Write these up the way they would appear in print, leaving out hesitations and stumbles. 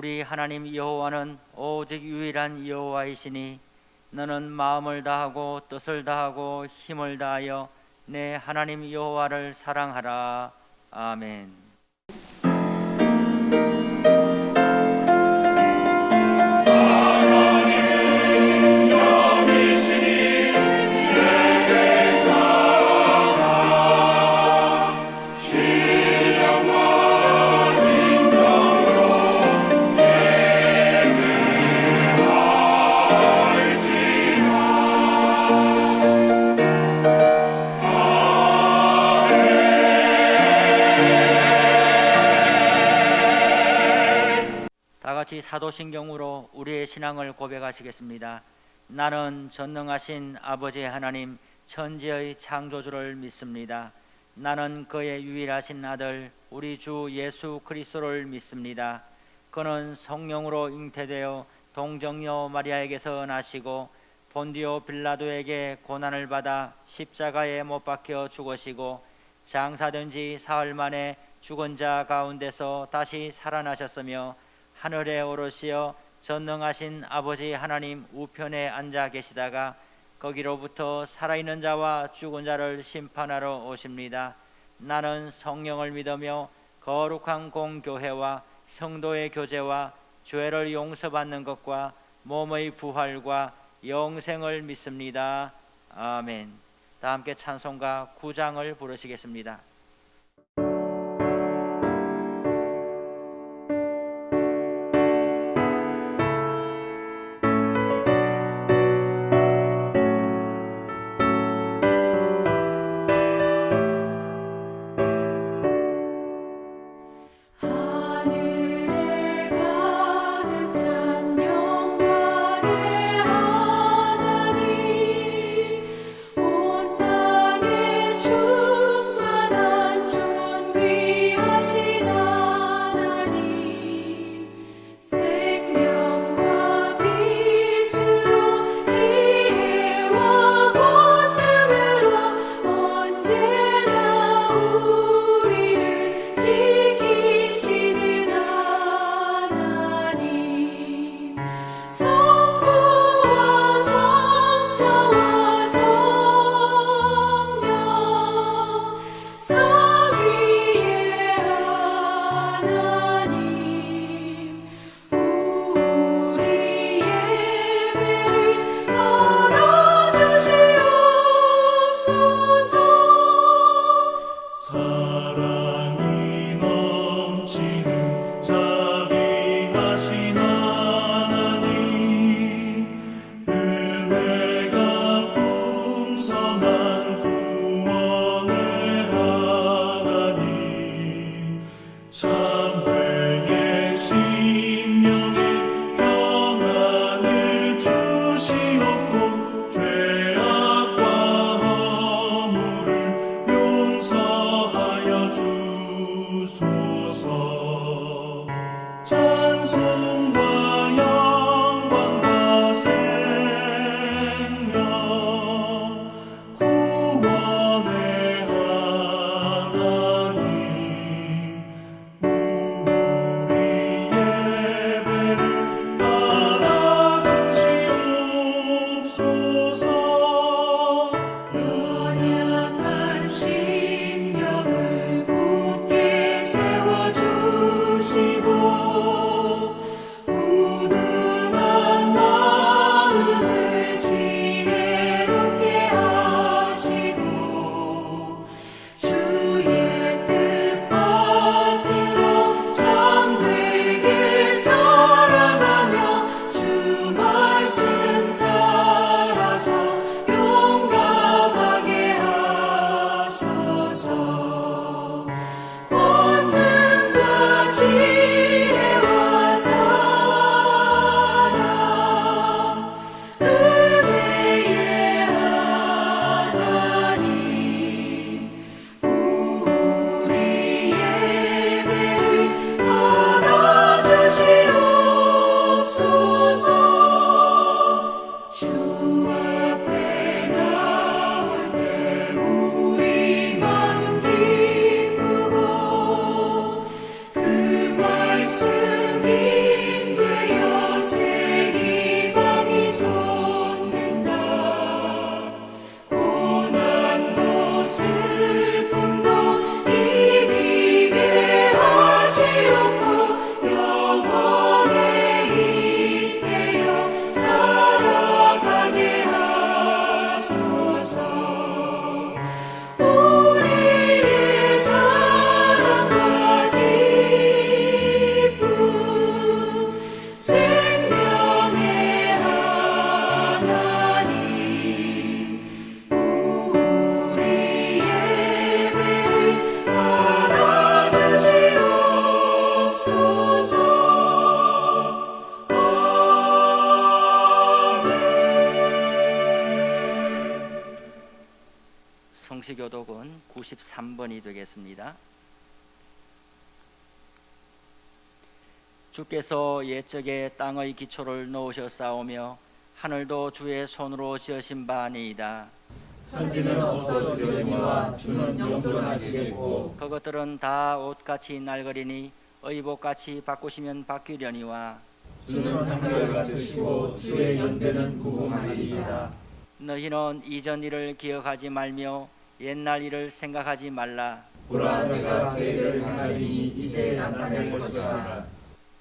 우리 하나님 여호와는 오직 유일한 여호와이시니 너는 마음을 다하고 뜻을 다하고 힘을 다하여 내 하나님 여호와를 사랑하라. 아멘. 사도신경으로 우리의 신앙을 고백하시겠습니다. 나는 전능하신 아버지 하나님 천지의 창조주를 믿습니다. 나는 그의 유일하신 아들 우리 주 예수 그리스도를 믿습니다. 그는 성령으로 잉태되어 동정녀 마리아에게서 나시고 본디오 빌라도에게 고난을 받아 십자가에 못 박혀 죽으시고 장사된 지 사흘 만에 죽은 자 가운데서 다시 살아나셨으며 하늘에 오르시어 전능하신 아버지 하나님 우편에 앉아 계시다가 거기로부터 살아있는 자와 죽은 자를 심판하러 오십니다. 나는 성령을 믿으며 거룩한 공교회와 성도의 교제와 죄를 용서받는 것과 몸의 부활과 영생을 믿습니다. 아멘. 다 함께 찬송가 9장을 부르시겠습니다. 온 땅에 충만한 성시교독은 93번이 되겠습니다. 주께서 옛적에 땅의 기초를 놓으셨사오며 하늘도 주의 손으로 지으신 바 아니이다. 천지는 없어지려니와 주는 영존하시겠고 그것들은 다 옷같이 낡으리니 의복같이 바꾸시면 바뀌려니와 주는 한결같으시고 주의 연대는 무궁하시이다. 너희는 이전 일을 기억하지 말며 옛날 일을 생각하지 말라. 보라 내가 새 일을 행하리니 이제 나타낼 것이라.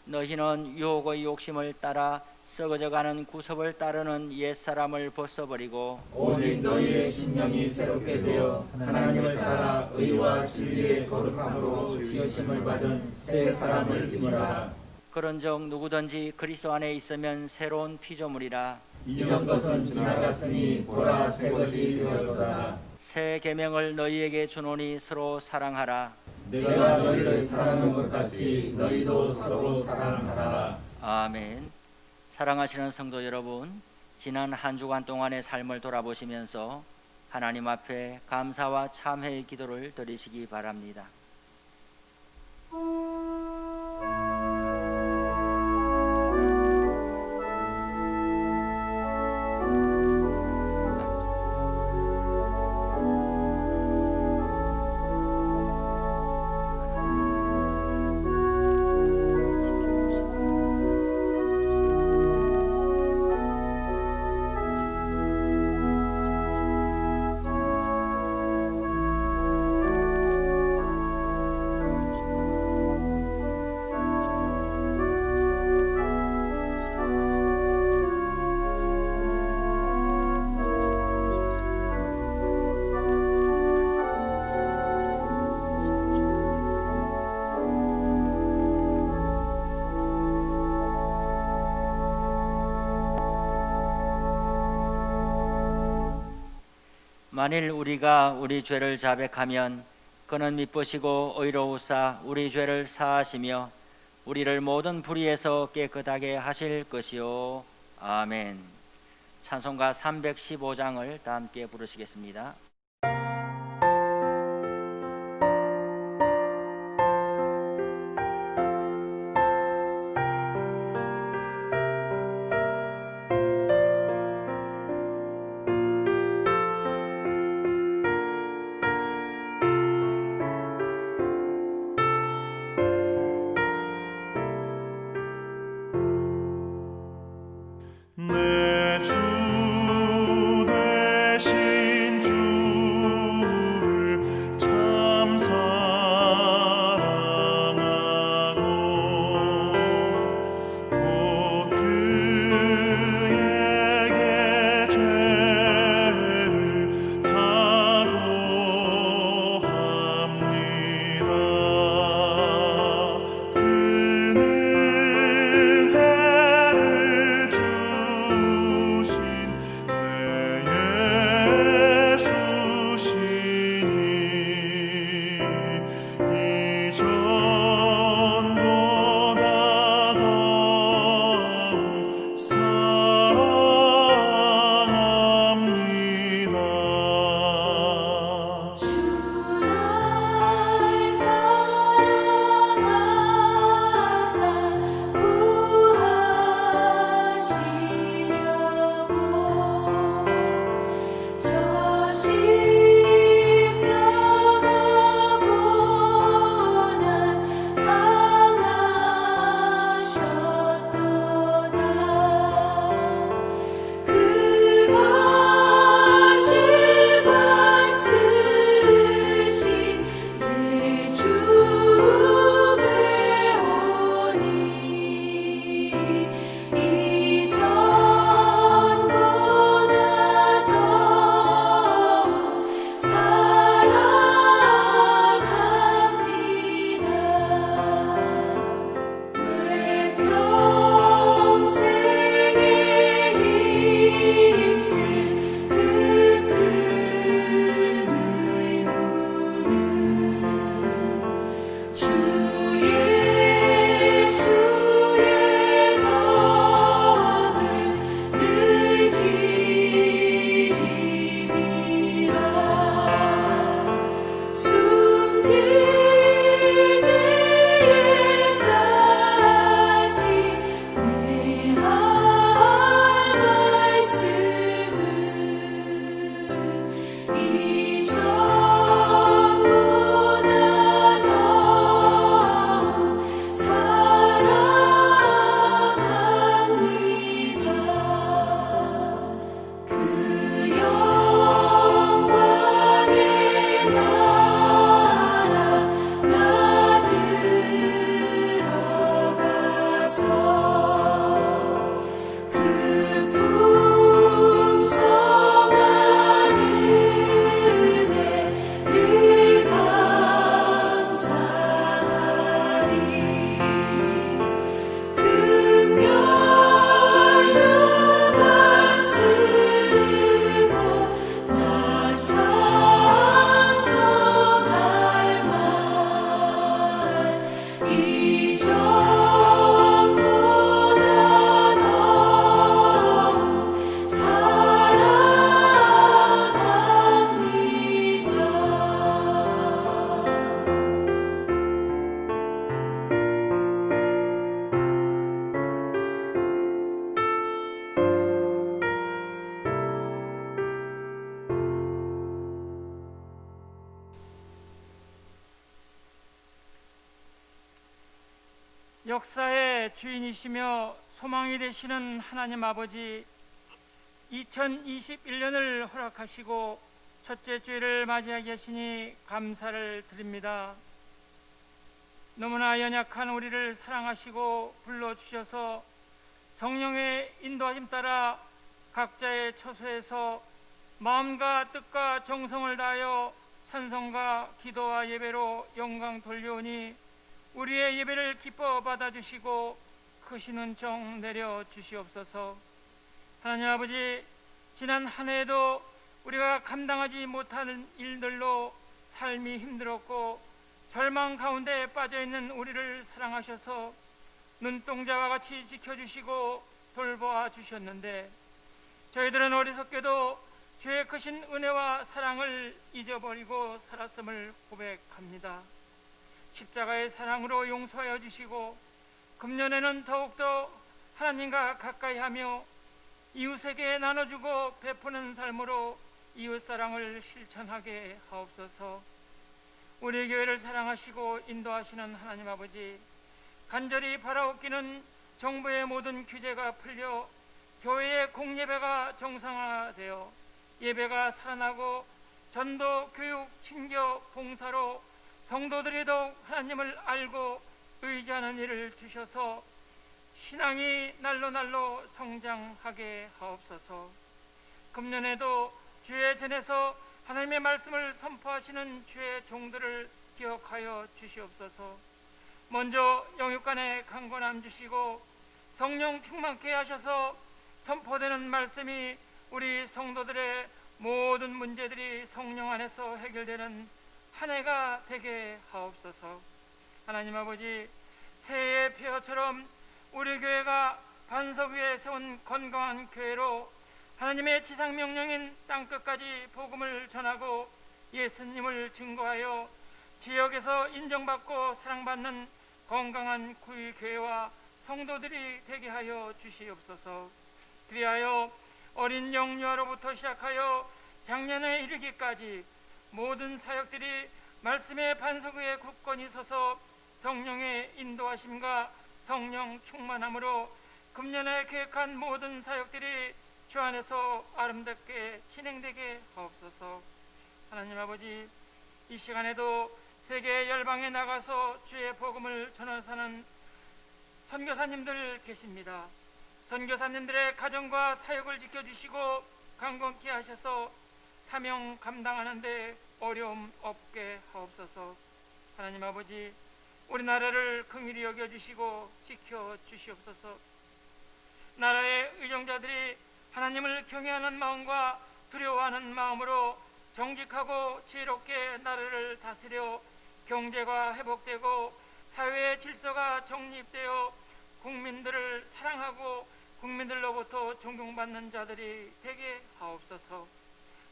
너희는 유혹의 욕심을 따라 썩어져가는 구섭을 따르는 옛사람을 벗어버리고 오직 너희의 심령이 새롭게 되어 하나님을 따라 의와 진리의 거룩함으로 지으심을 받은 새 사람을 입으라. 그런즉 누구든지 그리스도 안에 있으면 새로운 피조물이라. 이전 것은 지나갔으니 보라 새 것이 되었도다. 새 계명을 너희에게 주노니 서로 사랑하라. 내가 너희를 사랑한 것 같이 너희도 서로 사랑하라. 아멘. 사랑하시는 성도 여러분, 지난 한 주간 동안의 삶을 돌아보시면서 하나님 앞에 감사와 참회의 기도를 드리시기 바랍니다. 만일 우리가 우리 죄를 자백하면 그는 미쁘시고 의로우사 우리 죄를 사하시며 우리를 모든 불의에서 깨끗하게 하실 것이요. 아멘. 찬송가 315장을 다 함께 부르시겠습니다. 내 주 되신 주 역사의 주인이시며 소망이 되시는 하나님 아버지, 2021년을 허락하시고 첫째 주일을 맞이하게 하시니 감사를 드립니다. 너무나 연약한 우리를 사랑하시고 불러주셔서 성령의 인도하심 따라 각자의 처소에서 마음과 뜻과 정성을 다하여 찬송과 기도와 예배로 영광 돌려오니 우리의 예배를 기뻐 받아주시고 크신 은총 내려 주시옵소서. 하나님 아버지, 지난 한 해에도 우리가 감당하지 못하는 일들로 삶이 힘들었고 절망 가운데 빠져있는 우리를 사랑하셔서 눈동자와 같이 지켜주시고 돌보아 주셨는데, 저희들은 어리석게도 주의 크신 은혜와 사랑을 잊어버리고 살았음을 고백합니다. 십자가의 사랑으로 용서하여 주시고 금년에는 더욱더 하나님과 가까이 하며 이웃에게 나눠주고 베푸는 삶으로 이웃사랑을 실천하게 하옵소서. 우리 교회를 사랑하시고 인도하시는 하나님 아버지, 간절히 바라옵기는 정부의 모든 규제가 풀려 교회의 공예배가 정상화되어 예배가 살아나고 전도, 교육, 친교, 봉사로 성도들이 더욱 하나님을 알고 의지하는 일을 주셔서 신앙이 날로 성장하게 하옵소서. 금년에도 주의 전에서 하나님의 말씀을 선포하시는 주의 종들을 기억하여 주시옵소서. 먼저 영육간에 강건함 주시고 성령 충만케 하셔서 선포되는 말씀이 우리 성도들의 모든 문제들이 성령 안에서 해결되는 한 해가 되게 하옵소서. 하나님 아버지, 새해의 폐허처럼 우리 교회가 반석 위에 세운 건강한 교회로 하나님의 지상명령인 땅끝까지 복음을 전하고 예수님을 증거하여 지역에서 인정받고 사랑받는 건강한 구의교회와 성도들이 되게 하여 주시옵소서. 그리하여 어린 영유아로부터 시작하여 작년에 이르기까지 모든 사역들이 말씀의 반석 위에 굳건히 서서 성령의 인도하심과 성령 충만함으로 금년에 계획한 모든 사역들이 주 안에서 아름답게 진행되게 하옵소서. 하나님 아버지, 이 시간에도 세계 열방에 나가서 주의 복음을 전하사는 선교사님들 계십니다. 선교사님들의 가정과 사역을 지켜주시고 강건케 하셔서 사명 감당하는 데 어려움 없게 하옵소서. 하나님 아버지, 우리나라를 긍휼히 여겨주시고 지켜주시옵소서. 나라의 의정자들이 하나님을 경외하는 마음과 두려워하는 마음으로 정직하고 지혜롭게 나라를 다스려 경제가 회복되고 사회의 질서가 정립되어 국민들을 사랑하고 국민들로부터 존경받는 자들이 되게 하옵소서.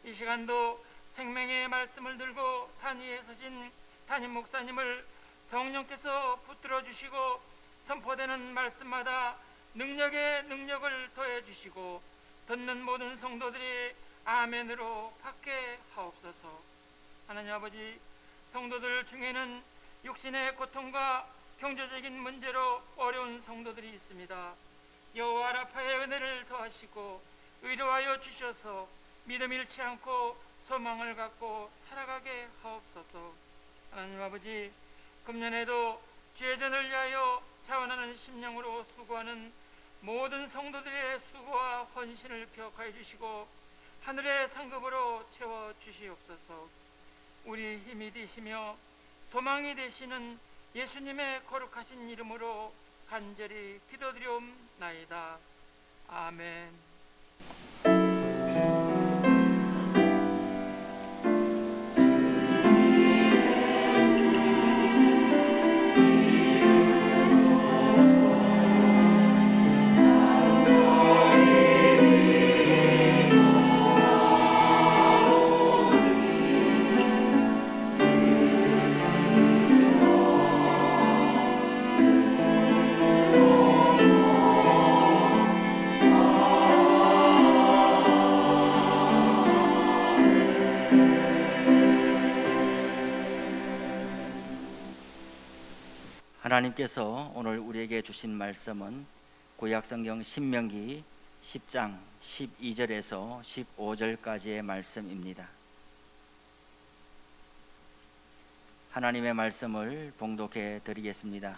이 시간도 생명의 말씀을 들고 단위에 서신 담임 목사님을 성령께서 붙들어 주시고 선포되는 말씀마다 능력에 능력을 더해 주시고 듣는 모든 성도들이 아멘으로 받게 하옵소서. 하나님 아버지, 성도들 중에는 육신의 고통과 경제적인 문제로 어려운 성도들이 있습니다. 여호와 라파의 은혜를 더하시고 위로하여 주셔서 믿음 잃지 않고 소망을 갖고 살아가게 하옵소서. 하나님 아버지, 금년에도 주의 전을 위하여 자원하는 심령으로 수고하는 모든 성도들의 수고와 헌신을 기억하여 주시고 하늘의 상급으로 채워 주시옵소서. 우리 힘이 되시며 소망이 되시는 예수님의 거룩하신 이름으로 간절히 기도드리옵나이다. 아멘. 하나님께서 오늘 우리에게 주신 말씀은 구약성경 신명기 10장 12절에서 15절까지의 말씀입니다. 하나님의 말씀을 봉독해 드리겠습니다.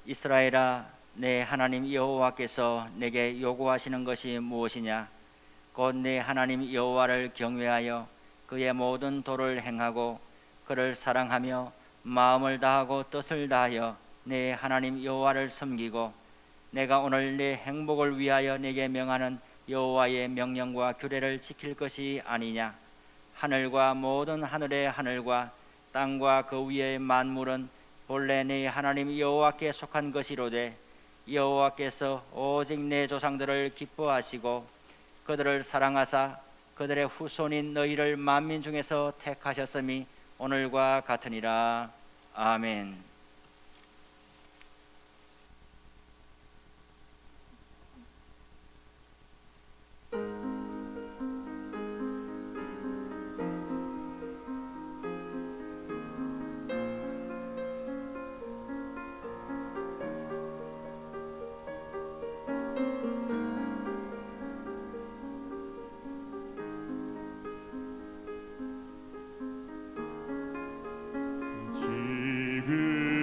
이스라엘아, 내 하나님 여호와께서 내게 요구하시는 것이 무엇이냐? 곧 내 하나님 여호와를 경외하여 그의 모든 도를 행하고 그를 사랑하며 마음을 다하고 뜻을 다하여 내 하나님 여호와를 섬기고 내가 오늘 내 행복을 위하여 내게 명하는 여호와의 명령과 규례를 지킬 것이 아니냐? 하늘과 모든 하늘의 하늘과 땅과 그 위의 만물은 본래 내 하나님 여호와께 속한 것이로되 여호와께서 오직 내 조상들을 기뻐하시고 그들을 사랑하사 그들의 후손인 너희를 만민 중에서 택하셨음이 오늘과 같으니라. 아멘. 지금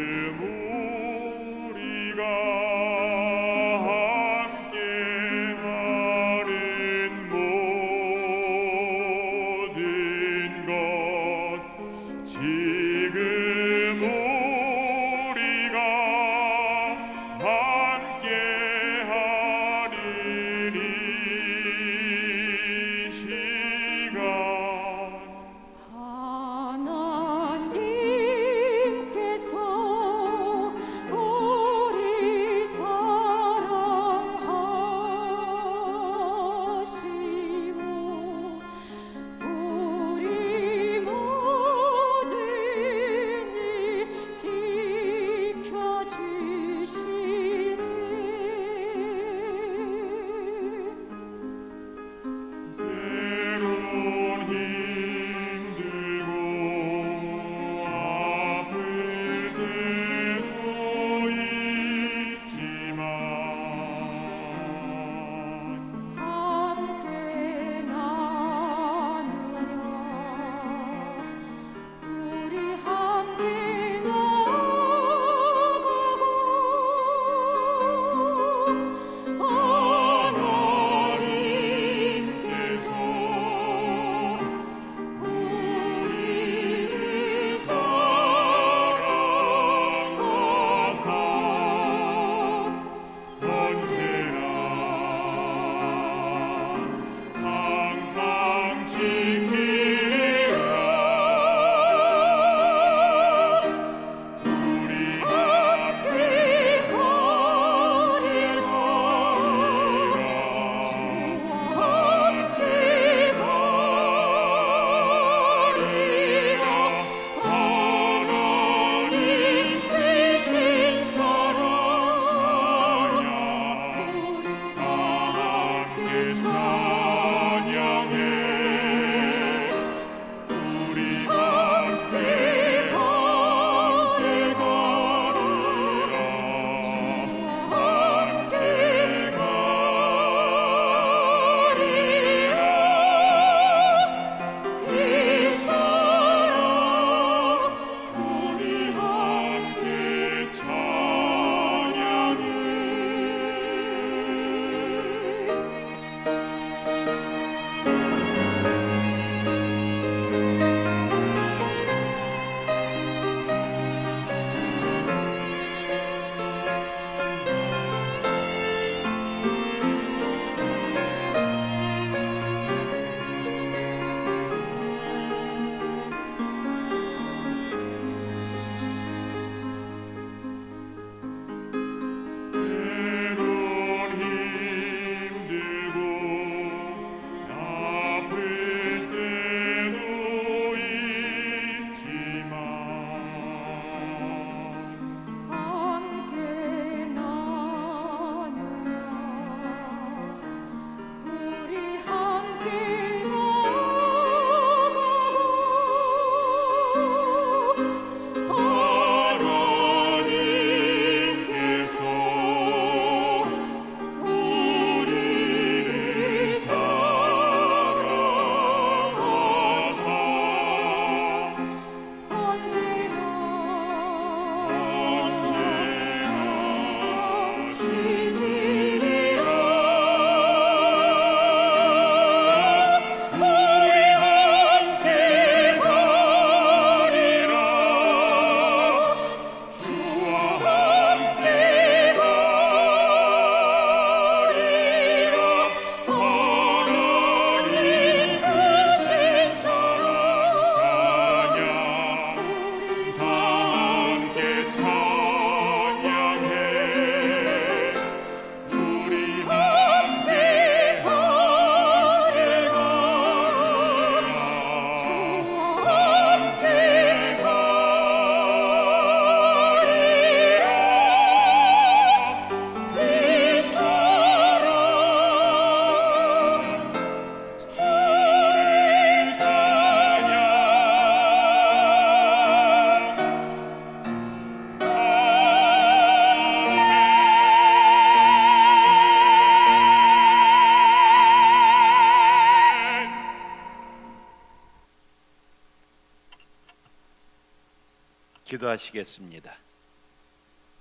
기도하시겠습니다.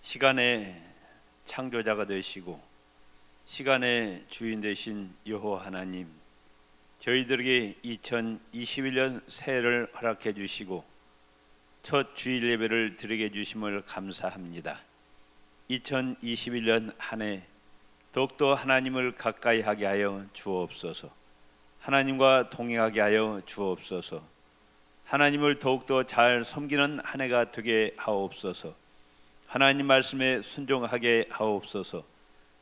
시간의 창조자가 되시고 시간의 주인 되신 여호와 하나님, 저희들에게 2021년 새해를 허락해 주시고 첫 주일 예배를 드리게 해 주심을 감사합니다. 2021년 한 해 더욱더 하나님을 가까이 하게 하여 주옵소서. 하나님과 동행하게 하여 주옵소서. 하나님을 더욱더 잘 섬기는 한 해가 되게 하옵소서. 하나님 말씀에 순종하게 하옵소서.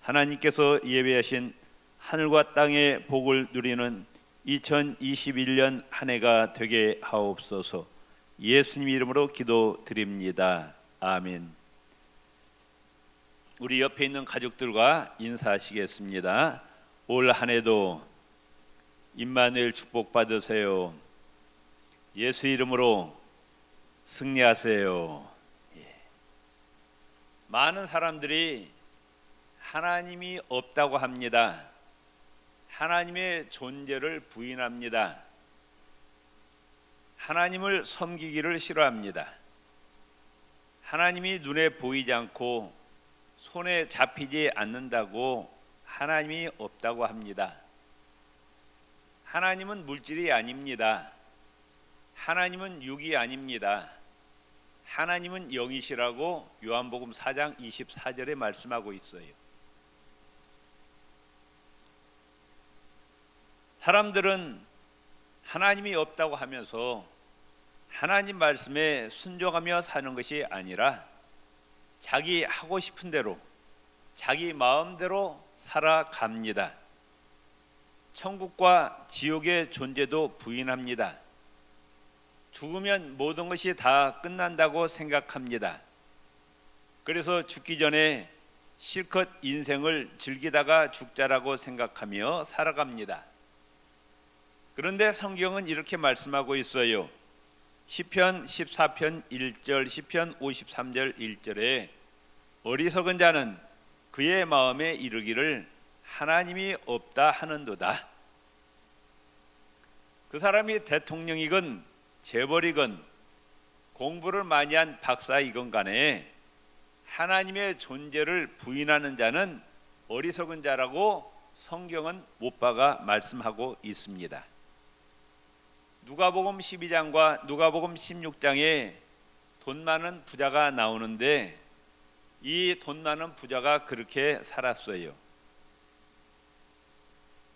하나님께서 예배하신 하늘과 땅의 복을 누리는 2021년 한 해가 되게 하옵소서. 예수님 이름으로 기도드립니다. 아멘. 우리 옆에 있는 가족들과 인사하시겠습니다. 올 한 해도 임마누엘 축복 받으세요. 예수 이름으로 승리하세요. 많은 사람들이 하나님이 없다고 합니다. 하나님의 존재를 부인합니다. 하나님을 섬기기를 싫어합니다. 하나님이 눈에 보이지 않고 손에 잡히지 않는다고 하나님이 없다고 합니다. 하나님은 물질이 아닙니다. 하나님은 육이 아닙니다. 하나님은 영이시라고 요한복음 4장 24절에 말씀하고 있어요. 사람들은 하나님이 없다고 하면서 하나님 말씀에 순종하며 사는 것이 아니라 자기 하고 싶은 대로 자기 마음대로 살아갑니다. 천국과 지옥의 존재도 부인합니다. 죽으면 모든 것이 다 끝난다고 생각합니다. 그래서 죽기 전에 실컷 인생을 즐기다가 죽자라고 생각하며 살아갑니다. 그런데 성경은 이렇게 말씀하고 있어요. 시편 14편 1절, 시편 53절 1절에 어리석은 자는 그의 마음에 이르기를 하나님이 없다 하는도다. 그 사람이 대통령이건 재벌이건 공부를 많이 한 박사이건 간에 하나님의 존재를 부인하는 자는 어리석은 자라고 성경은 못 박아 말씀하고 있습니다. 누가복음 12장과 누가복음 16장에 돈 많은 부자가 나오는데 이 돈 많은 부자가 그렇게 살았어요.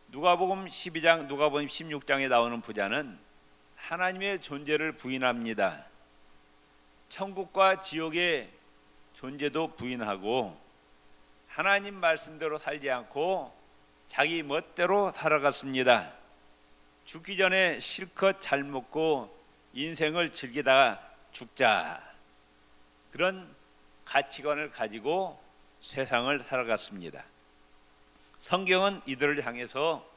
누가복음 12장, 누가복음 16장에 나오는 부자는 하나님의 존재를 부인합니다. 천국과 지옥의 존재도 부인하고 하나님 말씀대로 살지 않고 자기 멋대로 살아갔습니다. 죽기 전에 실컷 잘 먹고 인생을 즐기다가 죽자, 그런 가치관을 가지고 세상을 살아갔습니다. 성경은 이들을 향해서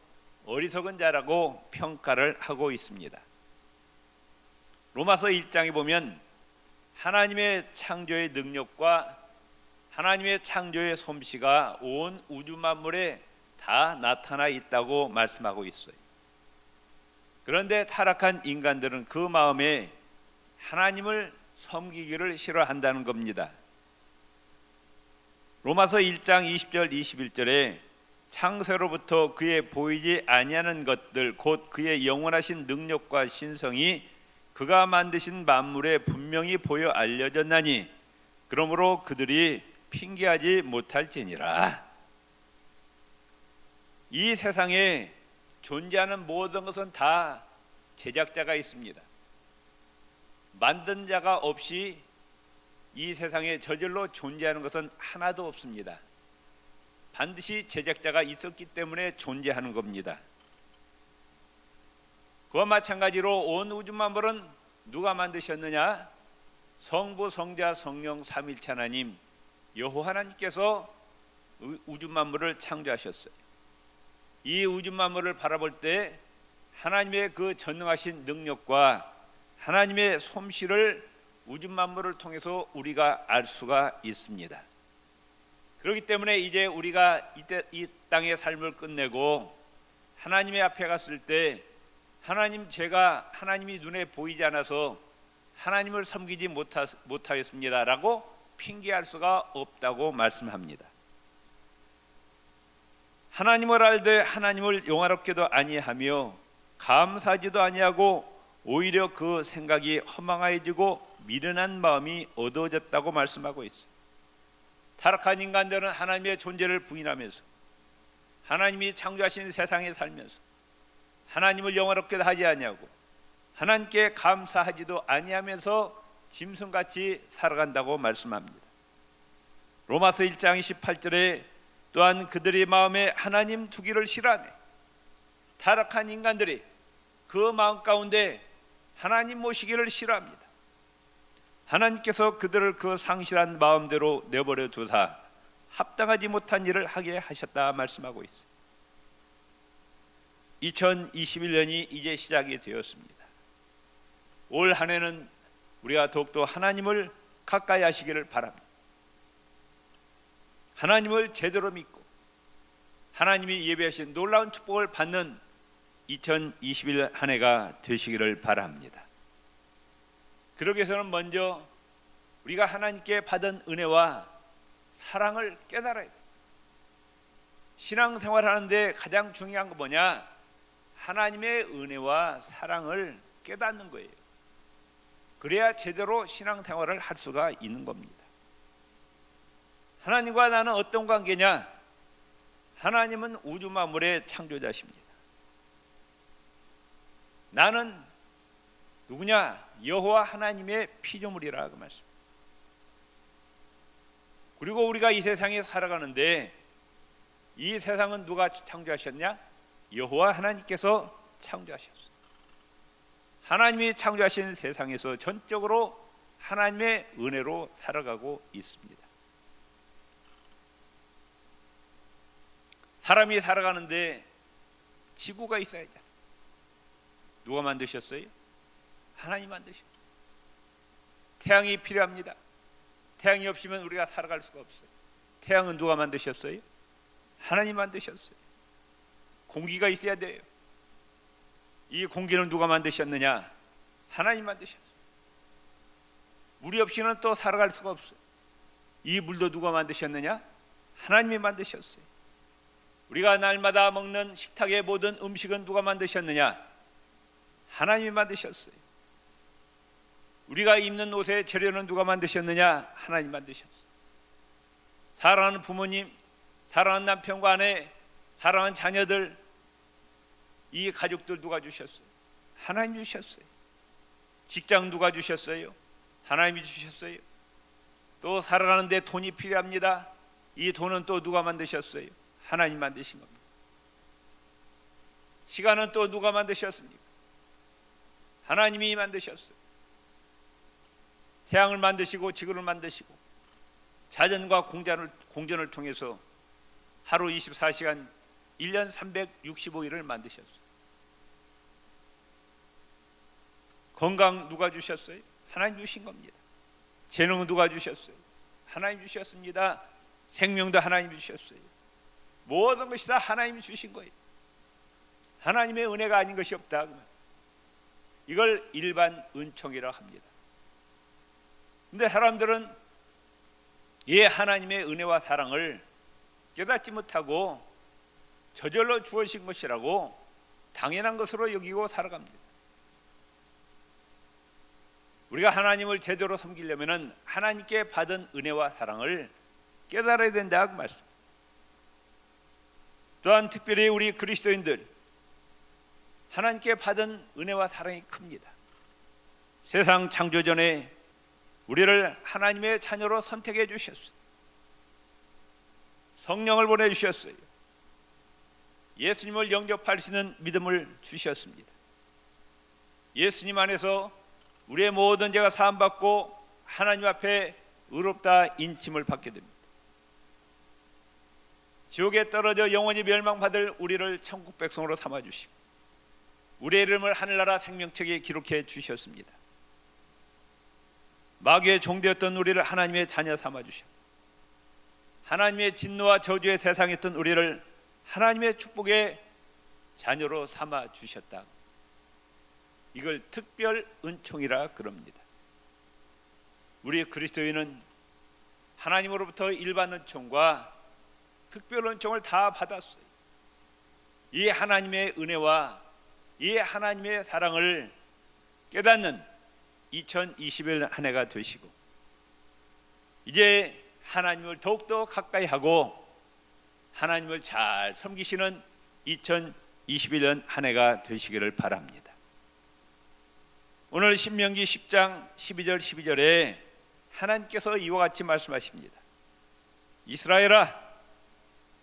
어리석은 자라고 평가를 하고 있습니다. 로마서 1장에 보면 하나님의 창조의 능력과 하나님의 창조의 솜씨가 온 우주 만물에 다 나타나 있다고 말씀하고 있어요. 그런데 타락한 인간들은 그 마음에 하나님을 섬기기를 싫어한다는 겁니다. 로마서 1장 20절 21절에 창세로부터 그의 보이지 아니하는 것들 곧 그의 영원하신 능력과 신성이 그가 만드신 만물에 분명히 보여 알려졌나니 그러므로 그들이 핑계하지 못할지니라. 이 세상에 존재하는 모든 것은 다 제작자가 있습니다. 만든 자가 없이 이 세상에 저절로 존재하는 것은 하나도 없습니다. 반드시 제작자가 있었기 때문에 존재하는 겁니다. 그와 마찬가지로 온 우주 만물은 누가 만드셨느냐? 성부, 성자, 성령 삼위일체 하나님 여호와 하나님께서 우주 만물을 창조하셨어요. 이 우주 만물을 바라볼 때 하나님의 그 전능하신 능력과 하나님의 솜씨를 우주 만물을 통해서 우리가 알 수가 있습니다. 그렇기 때문에 이제 우리가 이 땅의 삶을 끝내고 하나님의 앞에 갔을 때 하나님, 제가 하나님이 눈에 보이지 않아서 하나님을 섬기지 못하였습니다라고 핑계할 수가 없다고 말씀합니다. 하나님을 알되 하나님을 영화롭게도 아니하며 감사하지도 아니하고 오히려 그 생각이 허망해지고 미련한 마음이 어두워졌다고 말씀하고 있어요. 타락한 인간들은 하나님의 존재를 부인하면서 하나님이 창조하신 세상에 살면서 하나님을 영화롭게도 하지 아니하고 하나님께 감사하지도 아니하면서 짐승같이 살아간다고 말씀합니다. 로마서 1장 18절에 또한 그들의 마음에 하나님 두기를 싫어하며 타락한 인간들이 그 마음 가운데 하나님 모시기를 싫어합니다. 하나님께서 그들을 그 상실한 마음대로 내버려 두사 합당하지 못한 일을 하게 하셨다 말씀하고 있습니다. 2021년이 이제 시작이 되었습니다. 올 한 해는 우리가 더욱더 하나님을 가까이 하시기를 바랍니다. 하나님을 제대로 믿고 하나님이 예배하신 놀라운 축복을 받는 2021 한 해가 되시기를 바랍니다. 그러기 위해서는 먼저 우리가 하나님께 받은 은혜와 사랑을 깨달아야 돼요. 신앙생활 하는데 가장 중요한 건 뭐냐? 하나님의 은혜와 사랑을 깨닫는 거예요. 그래야 제대로 신앙생활을 할 수가 있는 겁니다. 하나님과 나는 어떤 관계냐? 하나님은 우주 만물의 창조자십니다. 나는 누구냐? 여호와 하나님의 피조물이라 그 말씀. 그리고 우리가 이 세상에 살아가는데 이 세상은 누가 창조하셨냐? 여호와 하나님께서 창조하셨어요. 하나님이 창조하신 세상에서 전적으로 하나님의 은혜로 살아가고 있습니다. 사람이 살아가는데 지구가 있어야죠. 누가 만드셨어요? 하나님 만드셨어요. 태양이 필요합니다. 태양이 없으면 우리가 살아갈 수가 없어요. 태양은 누가 만드셨어요? 하나님 만드셨어요. 공기가 있어야 돼요. 이 공기는 누가 만드셨느냐? 하나님 만드셨어요. 물이 없이는 또 살아갈 수가 없어요. 이 물도 누가 만드셨느냐? 하나님이 만드셨어요. 우리가 날마다 먹는 식탁의 모든 음식은 누가 만드셨느냐? 하나님이 만드셨어요. 우리가 입는 옷의 재료는 누가 만드셨느냐? 하나님 만드셨어요. 사랑하는 부모님, 사랑하는 남편과 아내, 사랑하는 자녀들, 이 가족들 누가 주셨어요? 하나님 주셨어요. 직장 누가 주셨어요? 하나님이 주셨어요. 또 살아가는데 돈이 필요합니다. 이 돈은 또 누가 만드셨어요? 하나님 만드신 겁니다. 시간은 또 누가 만드셨습니까? 하나님이 만드셨어요. 태양을 만드시고 지구를 만드시고 자전과 공전을 통해서 하루 24시간 1년 365일을 만드셨어요. 건강 누가 주셨어요? 하나님 주신 겁니다. 재능은 누가 주셨어요? 하나님 주셨습니다. 생명도 하나님 주셨어요. 모든 것이 다 하나님이 주신 거예요. 하나님의 은혜가 아닌 것이 없다. 이걸 일반 은총이라고 합니다. 근데 사람들은 이 하나님의 은혜와 사랑을 깨닫지 못하고 저절로 주어진 것이라고 당연한 것으로 여기고 살아갑니다. 우리가 하나님을 제대로 섬기려면 하나님께 받은 은혜와 사랑을 깨달아야 된다 그 말씀. 또한 특별히 우리 그리스도인들 하나님께 받은 은혜와 사랑이 큽니다. 세상 창조 전에 우리를 하나님의 자녀로 선택해 주셨어요. 성령을 보내주셨어요. 예수님을 영접할 수 있는 믿음을 주셨습니다. 예수님 안에서 우리의 모든 죄가 사함받고 하나님 앞에 의롭다 인침을 받게 됩니다. 지옥에 떨어져 영원히 멸망받을 우리를 천국 백성으로 삼아주시고 우리의 이름을 하늘나라 생명책에 기록해 주셨습니다. 마귀의 종되었던 우리를 하나님의 자녀 삼아주셨고 하나님의 진노와 저주의 세상에 있던 우리를 하나님의 축복의 자녀로 삼아주셨다. 이걸 특별 은총이라 그럽니다. 우리 그리스도인은 하나님으로부터 일반 은총과 특별 은총을 다 받았어요. 이 하나님의 은혜와 이 하나님의 사랑을 깨닫는 2021 한 해가 되시고, 이제 하나님을 더욱더 가까이 하고 하나님을 잘 섬기시는 2021년 한 해가 되시기를 바랍니다. 오늘 신명기 10장 12절 12절에 하나님께서 이와 같이 말씀하십니다. 이스라엘아,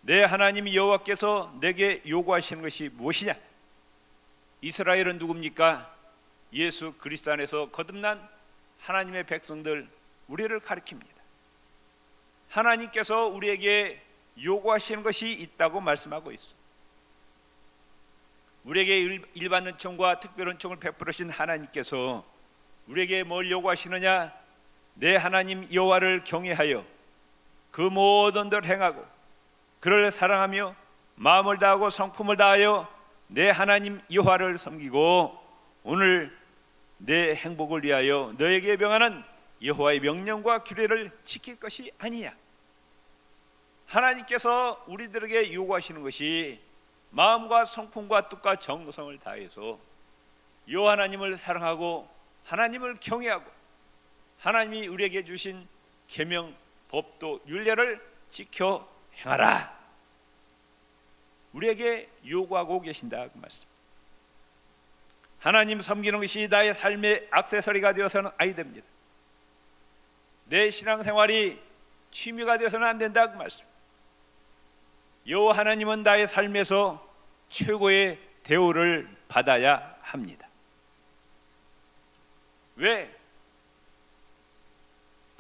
내 하나님 여호와께서 내게 요구하시는 것이 무엇이냐? 이스라엘은 누굽니까? 예수 그리스도 안에서 거듭난 하나님의 백성들, 우리를 가리킵니다. 하나님께서 우리에게 요구하시는 것이 있다고 말씀하고 있습니다. 우리에게 일반 은총과 특별 은총을 베풀으신 하나님께서 우리에게 뭘 요구하시느냐? 내 하나님 여호와를 경외하여 그 모든 들 행하고 그를 사랑하며 마음을 다하고 성품을 다하여 내 하나님 여호와를 섬기고 오늘 내 행복을 위하여 너에게 명하는 여호와의 명령과 규례를 지킬 것이 아니야. 하나님께서 우리들에게 요구하시는 것이 마음과 성품과 뜻과 정성을 다해서 여호와 하나님을 사랑하고 하나님을 경외하고 하나님이 우리에게 주신 계명, 법도, 율례를 지켜 행하라. 우리에게 요구하고 계신다 그 말씀. 하나님 섬기는 것이 나의 삶의 액세서리가 되어서는 아니 됩니다. 내 신앙생활이 취미가 되어서는 안 된다 그 말씀. 여호와 하나님은 나의 삶에서 최고의 대우를 받아야 합니다. 왜?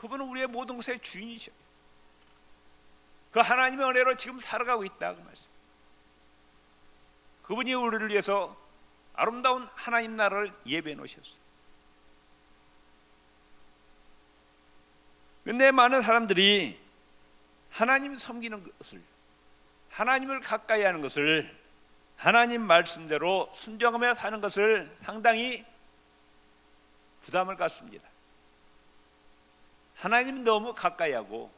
그분은 우리의 모든 것의 주인이셔요. 그 하나님의 은혜로 지금 살아가고 있다 그 말씀. 그분이 우리를 위해서 아름다운 하나님 나라를 예배해 놓으셨어요. 그런데 많은 사람들이 하나님 섬기는 것을, 하나님을 가까이 하는 것을, 하나님 말씀대로 순종하며 사는 것을 상당히 부담을 갖습니다. 하나님 너무 가까이 하고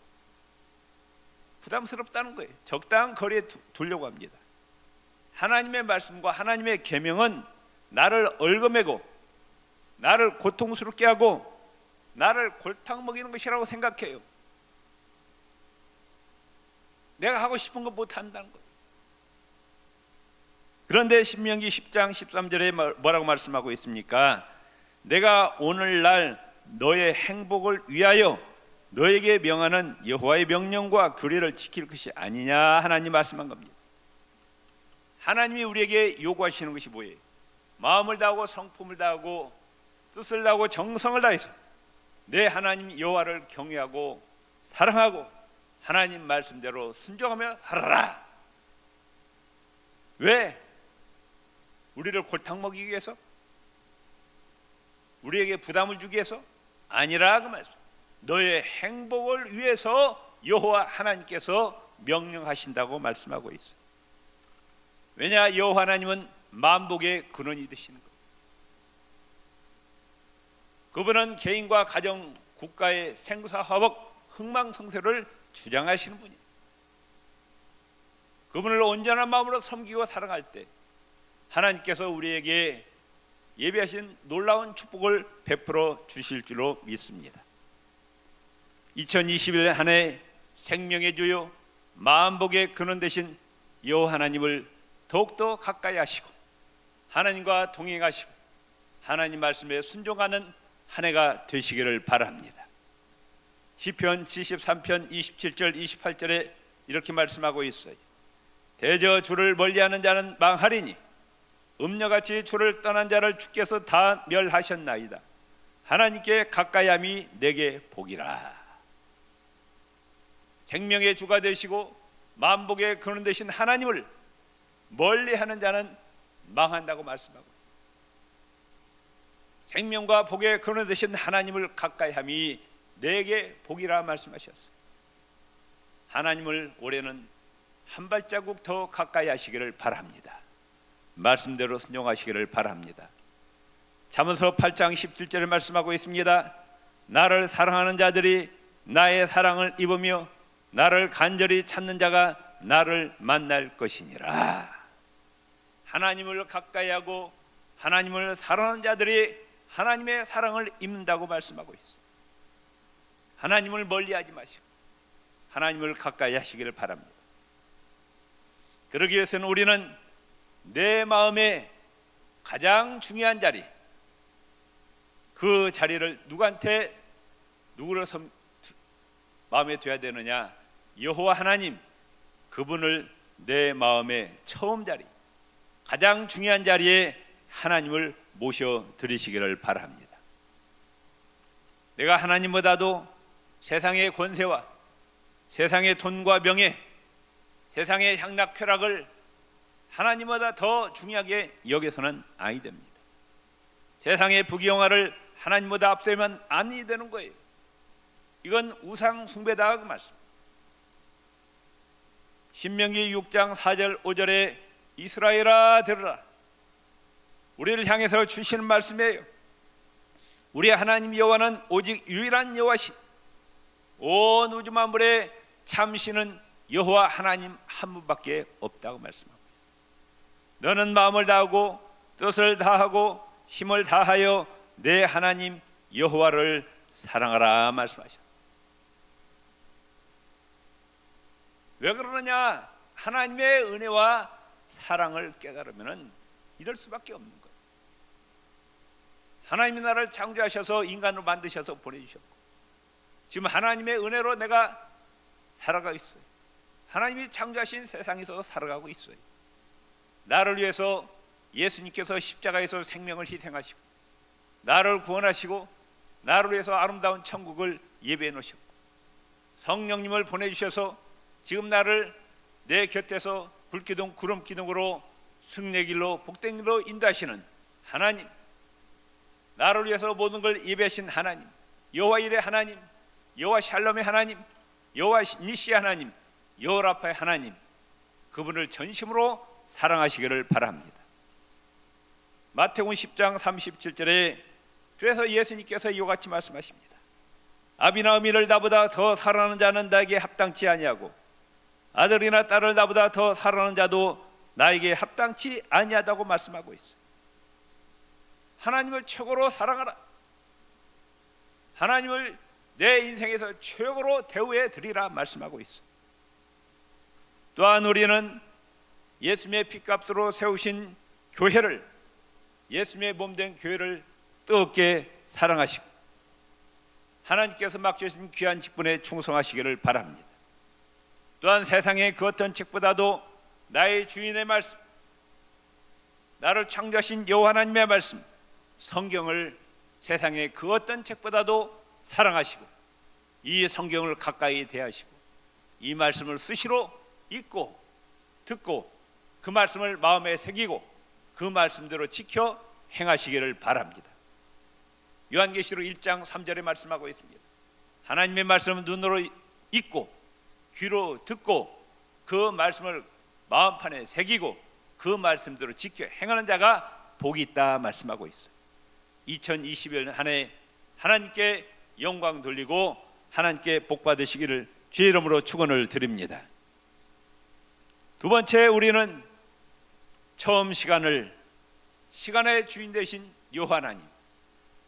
부담스럽다는 거예요. 적당한 거리에 두려고 합니다. 하나님의 말씀과 하나님의 계명은 나를 얽어매고 나를 고통스럽게 하고 나를 골탕 먹이는 것이라고 생각해요. 내가 하고 싶은 거 못한다는 거예요. 그런데 신명기 10장 13절에 뭐라고 말씀하고 있습니까? 내가 오늘날 너의 행복을 위하여 너에게 명하는 여호와의 명령과 규례를 지킬 것이 아니냐 하나님 말씀한 겁니다. 하나님이 우리에게 요구하시는 것이 뭐예요? 마음을 다하고 성품을 다하고 뜻을 다하고 정성을 다해서 내 하나님 여호와를 경외하고 사랑하고 하나님 말씀대로 순종하며 살아라. 왜? 우리를 골탕 먹이기 위해서? 우리에게 부담을 주기 위해서? 아니라 그 말씀. 너의 행복을 위해서 여호와 하나님께서 명령하신다고 말씀하고 있어요. 왜냐? 여호와 하나님은 만복의 근원이 되시는 거예요. 그분은 개인과 가정, 국가의 생사화복, 흥망성쇠를 주장하시는 분이에요. 그분을 온전한 마음으로 섬기고 사랑할 때 하나님께서 우리에게 예비하신 놀라운 축복을 베풀어 주실 줄로 믿습니다. 2021년 한 해 생명의 주요 만복의 근원 되신 여호와 하나님을 더욱더 가까이 하시고 하나님과 동행하시고 하나님 말씀에 순종하는 한 해가 되시기를 바랍니다. 시편 73편 27절 28절에 이렇게 말씀하고 있어요. 대저 주를 멀리하는 자는 망하리니 음녀같이 주를 떠난 자를 주께서 다 멸하셨나이다. 하나님께 가까이함이 내게 복이라. 생명의 주가 되시고 만복의 근원 되신 하나님을 멀리하는 자는 망한다고 말씀하고, 생명과 복의 근원 되신 하나님을 가까이함이 내게 복이라 말씀하셨어요. 하나님을 올해는 한 발자국 더 가까이 하시기를 바랍니다. 말씀대로 순종하시기를 바랍니다. 잠언서 8장 17절에 말씀하고 있습니다. 나를 사랑하는 자들이 나의 사랑을 입으며 나를 간절히 찾는 자가 나를 만날 것이니라. 하나님을 가까이하고 하나님을 사랑하는 자들이 하나님의 사랑을 입는다고 말씀하고 있어요. 하나님을 멀리하지 마시고 하나님을 가까이 하시기를 바랍니다. 그러기 위해서는 우리는 내 마음의 가장 중요한 자리, 그 자리를 누구를 마음에 둬야 되느냐? 여호와 하나님, 그분을 내 마음의 처음 자리, 가장 중요한 자리에 하나님을 모셔 드리시기를 바랍니다. 내가 하나님보다도 세상의 권세와 세상의 돈과 명예, 세상의 향락 쾌락을 하나님보다 더 중요하게 여겨서는 아니 됩니다. 세상의 부귀영화를 하나님보다 앞세우면 아니 되는 거예요. 이건 우상 숭배다 그 말씀. 신명기 6장 4절 5절에 이스라엘아 들으라, 우리를 향해서 주시는 말씀이에요. 우리 하나님 여호와는 오직 유일한 여호와신, 온 우주 만물의 참신은 여호와 하나님 한 분밖에 없다고 말씀하고 있어요. 너는 마음을 다하고 뜻을 다하고 힘을 다하여 내 하나님 여호와를 사랑하라 말씀하셨어요. 왜 그러느냐? 하나님의 은혜와 사랑을 깨달으면 이럴 수밖에 없는 거예요. 하나님이 나를 창조하셔서 인간으로 만드셔서 보내주셨고, 지금 하나님의 은혜로 내가 살아가고 있어요. 하나님이 창조하신 세상에서 살아가고 있어요. 나를 위해서 예수님께서 십자가에서 생명을 희생하시고 나를 구원하시고 나를 위해서 아름다운 천국을 예배해 놓으셨고, 성령님을 보내주셔서 지금 나를 내 곁에서 불기둥 구름기둥으로 승리길로 복된 길로 인도하시는 하나님, 나를 위해서 모든 걸 예배하신 하나님, 여호와 일의 하나님, 여호와 샬롬의 하나님, 여호와 니시의 하나님, 여호와 라파의 하나님, 그분을 전심으로 사랑하시기를 바랍니다. 마태복음 10장 37절에 그래서 예수님께서 이와 같이 말씀하십니다. 아비나 어미를 나보다 더 사랑하는 자는 나에게 합당치 아니하고 아들이나 딸을 나보다 더 사랑하는 자도 나에게 합당치 아니하다고 말씀하고 있어요. 하나님을 최고로 사랑하라. 하나님을 내 인생에서 최고로 대우해 드리라 말씀하고 있어요. 또한 우리는 예수님의 피값으로 세우신 교회를, 예수님의 몸된 교회를 뜨겁게 사랑하시고 하나님께서 맡겨주신 귀한 직분에 충성하시기를 바랍니다. 또한 세상의 그 어떤 책보다도 나의 주인의 말씀, 나를 창조하신 여호와 하나님의 말씀, 성경을 세상의 그 어떤 책보다도 사랑하시고 이 성경을 가까이 대하시고 이 말씀을 수시로 읽고 듣고 그 말씀을 마음에 새기고 그 말씀대로 지켜 행하시기를 바랍니다. 요한계시록 1장 3절에 말씀하고 있습니다. 하나님의 말씀은 눈으로 읽고 귀로 듣고 그 말씀을 마음판에 새기고 그 말씀대로 지켜 행하는 자가 복이 있다 말씀하고 있어요. 2021년 한 해 하나님께 영광 돌리고 하나님께 복 받으시기를 주의 이름으로 축원을 드립니다. 두 번째, 우리는 처음 시간의 주인 되신 여호와 하나님,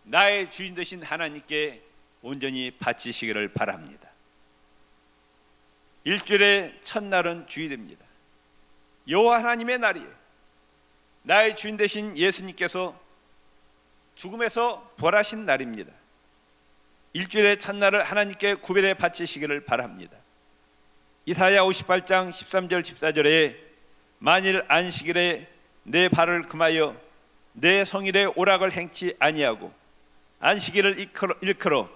나의 주인 되신 하나님께 온전히 바치시기를 바랍니다. 일주일의 첫날은 주일입니다. 여호와 하나님의 날이에요. 나의 주인 되신 예수님께서 죽음에서 부활하신 날입니다. 일주일의 첫날을 하나님께 구별해 바치시기를 바랍니다. 이사야 58장 13절 14절에 만일 안식일에 내 발을 금하여 내 성일의 오락을 행치 아니하고 안식일을 일컬어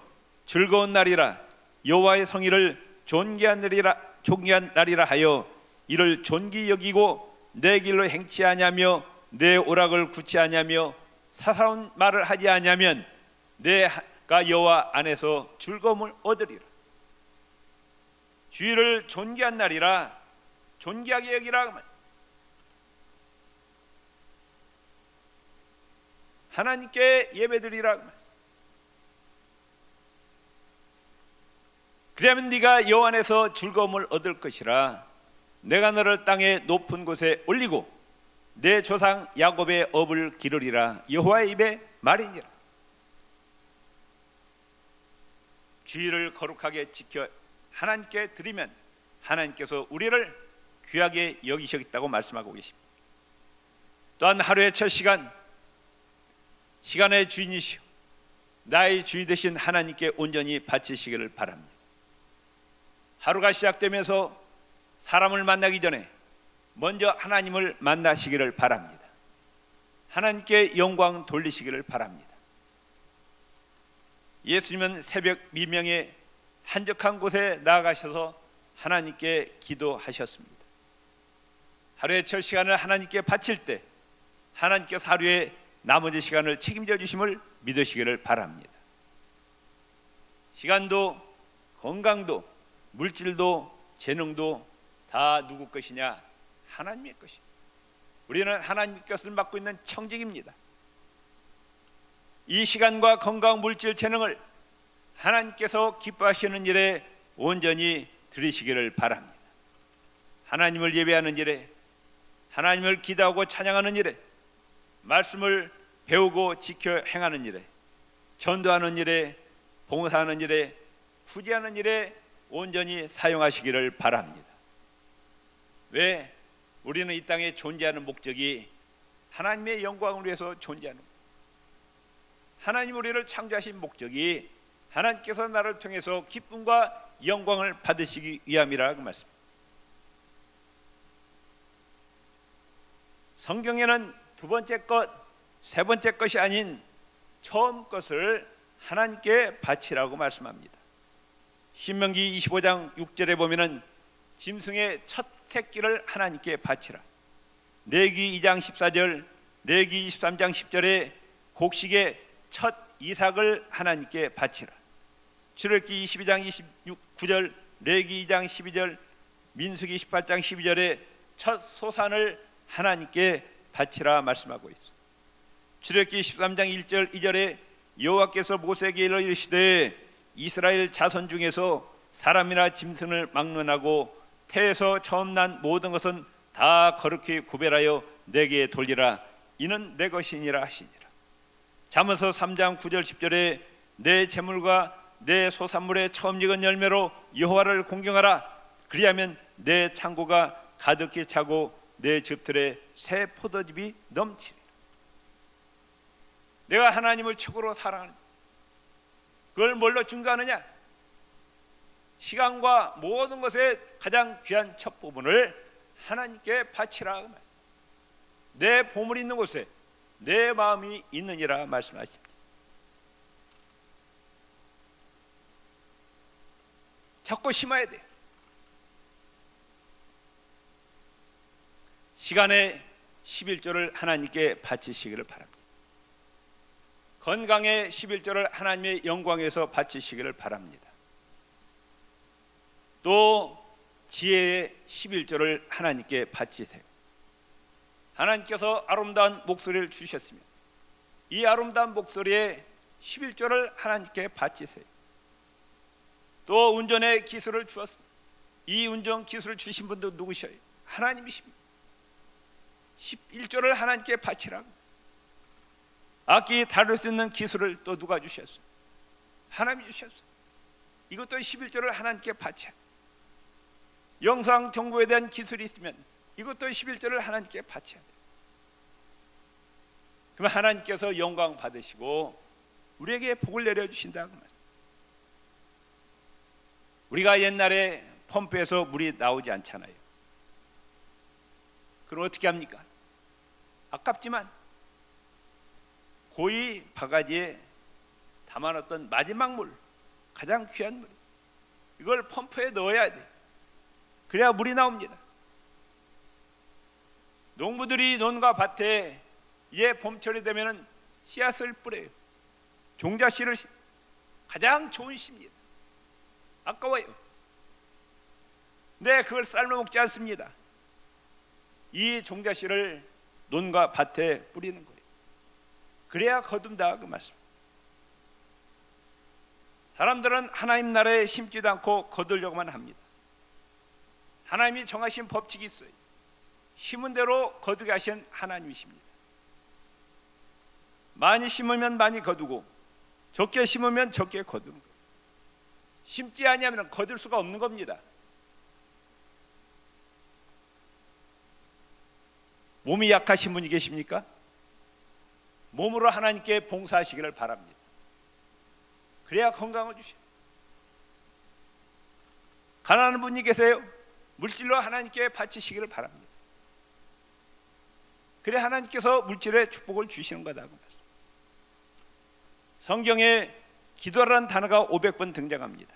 즐거운 날이라 여호와의 성일을 존귀한 날이라 하여 이를 존귀 여기고 내 길로 행치 아니하며 내 오락을 굳지 아니하며 사사로운 말을 하지 아니하면 내가 여호와 안에서 즐거움을 얻으리라. 주일을 존귀한 날이라 존귀하게 여기라. 하나님께 예배드리라. 그러면 네가 여호와 안에서 즐거움을 얻을 것이라. 내가 너를 땅의 높은 곳에 올리고 내 조상 야곱의 업을 기르리라. 여호와의 입의 말이니라. 주일을 거룩하게 지켜 하나님께 드리면 하나님께서 우리를 귀하게 여기시겠다고 말씀하고 계십니다. 또한 하루의 첫 시간, 시간의 주인이시오 나의 주인 되신 하나님께 온전히 바치시기를 바랍니다. 하루가 시작되면서 사람을 만나기 전에 먼저 하나님을 만나시기를 바랍니다. 하나님께 영광 돌리시기를 바랍니다. 예수님은 새벽 미명에 한적한 곳에 나아가셔서 하나님께 기도하셨습니다. 하루의 첫 시간을 하나님께 바칠 때 하나님께서 하루의 나머지 시간을 책임져 주심을 믿으시기를 바랍니다. 시간도 건강도 물질도 재능도 다 누구 것이냐? 하나님의 것입니다. 우리는 하나님의 것을 맡고 있는 청직입니다. 이 시간과 건강, 물질, 재능을 하나님께서 기뻐하시는 일에 온전히 드리시기를 바랍니다. 하나님을 예배하는 일에, 하나님을 기도하고 찬양하는 일에, 말씀을 배우고 지켜 행하는 일에, 전도하는 일에, 봉사하는 일에, 후지하는 일에 온전히 사용하시기를 바랍니다. 왜? 우리는 이 땅에 존재하는 목적이 하나님의 영광을 위해서 존재하는 거예요. 하나님 우리를 창조하신 목적이 하나님께서 나를 통해서 기쁨과 영광을 받으시기 위함이라고 말씀입니다. 성경에는 두 번째 것, 세 번째 것이 아닌 처음 것을 하나님께 바치라고 말씀합니다. 신명기 25장 6절에 보면은 짐승의 첫 새끼를 하나님께 바치라. 레위기 2장 14절, 레위기 23장 10절에 곡식의 첫 이삭을 하나님께 바치라. 출애굽기 22장 29절, 레위기 2장 12절, 민수기 18장 12절에 첫 소산을 하나님께 바치라 말씀하고 있어. 출애굽기 13장 1절 2절에 여호와께서 모세에게 이르시되 이스라엘 자손 중에서 사람이나 짐승을 막론하고 태에서 처음 난 모든 것은 다 거룩히 구별하여 내게 돌리라. 이는 내 것이니라 하시니라. 잠언서 3장 9절 10절에 내 재물과 내 소산물의 처음 익은 열매로 여호와를 공경하라. 그리하면 내 창고가 가득히 차고 내 즙틀에 새 포도즙이 넘치리라. 내가 하나님을 최고로 사랑하는, 그걸 뭘로 증거하느냐? 시간과 모든 것의 가장 귀한 첫 부분을 하나님께 바치라. 내 보물이 있는 곳에 내 마음이 있느니라 말씀하십니다. 자꾸 심어야 돼. 시간의 11조를 하나님께 바치시기를 바랍니다. 건강의 11조를 하나님의 영광에서 바치시기를 바랍니다. 또 지혜의 11조를 하나님께 바치세요. 하나님께서 아름다운 목소리를 주셨으면 이 아름다운 목소리에 11조를 하나님께 바치세요. 또 운전의 기술을 주었습니다. 이 운전 기술을 주신 분도 누구셔요? 하나님이십니다. 11조를 하나님께 바치라고. 악기 다룰 수 있는 기술을 또 누가 주셨어요? 하나님이 주셨어요. 이것도 11조를 하나님께 바쳐야. 영상 정보에 대한 기술이 있으면 이것도 11조를 하나님께 바쳐야 돼요. 그럼 하나님께서 영광 받으시고 우리에게 복을 내려주신다고 말씀. 우리가 옛날에 펌프에서 물이 나오지 않잖아요. 그럼 어떻게 합니까? 아깝지만 고이 바가지에 담아놨던 마지막 물, 가장 귀한 물, 이걸 펌프에 넣어야 돼. 그래야 물이 나옵니다. 농부들이 논과 밭에 이제 봄철이 되면 씨앗을 뿌려요. 종자씨를, 가장 좋은 씨입니다. 아까워요. 네, 그걸 쌀로 먹지 않습니다. 이 종자씨를 논과 밭에 뿌리는 거예요. 그래야 거둔다 그 말씀. 사람들은 하나님 나라에 심지도 않고 거두려고만 합니다. 하나님이 정하신 법칙이 있어요. 심은 대로 거두게 하신 하나님이십니다. 많이 심으면 많이 거두고 적게 심으면 적게 거두는 거예요. 심지 아니하면 거둘 수가 없는 겁니다. 몸이 약하신 분이 계십니까? 몸으로 하나님께 봉사하시기를 바랍니다. 그래야 건강을 주셔요. 가난한 분이 계세요? 물질로 하나님께 바치시기를 바랍니다. 그래 하나님께서 물질의 축복을 주시는 거다. 성경에 기도라는 단어가 500번 등장합니다.